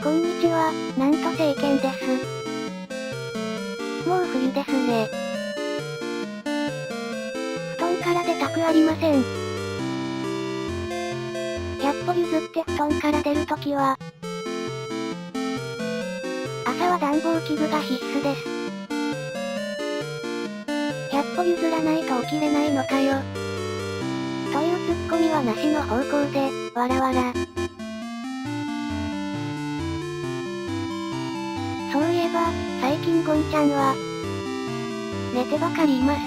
こんにちは、なんと晴天です。もう冬ですね。布団から出たくありません。100歩譲って布団から出るときは、朝は暖房器具が必須です。100歩譲らないと起きれないのかよ。というツッコミはなしの方向で、わらわら。そういえば、最近ゴンちゃんは、寝てばかりいます。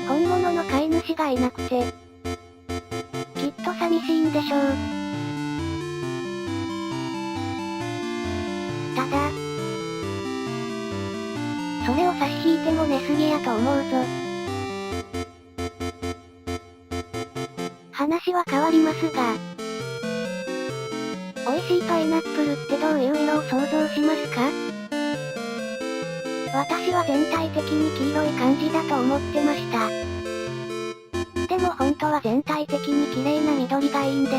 本物の飼い主がいなくて、きっと寂しいんでしょう。ただ、それを差し引いても寝すぎやと思うぞ。話は変わりますが、美味しいパイナップルってどういう色を想像しますか？私は全体的に黄色い感じだと思ってました。でも本当は全体的に綺麗な緑がいいんです。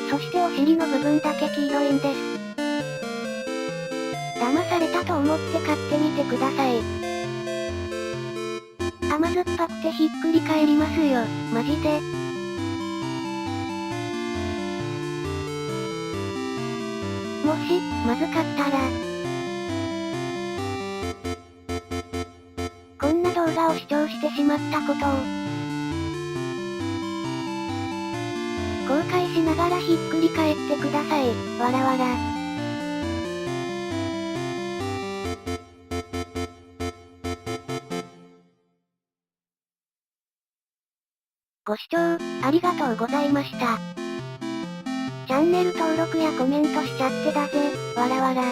そしてお尻の部分だけ黄色いんです。騙されたと思って買ってみてください。甘酸っぱくてひっくり返りますよ、マジで。もし、まずかったら、こんな動画を視聴してしまったことを、後悔しながらひっくり返ってください、わらわら。ご視聴、ありがとうございました。チャンネル登録やコメントしちゃってだぜ、わらわら。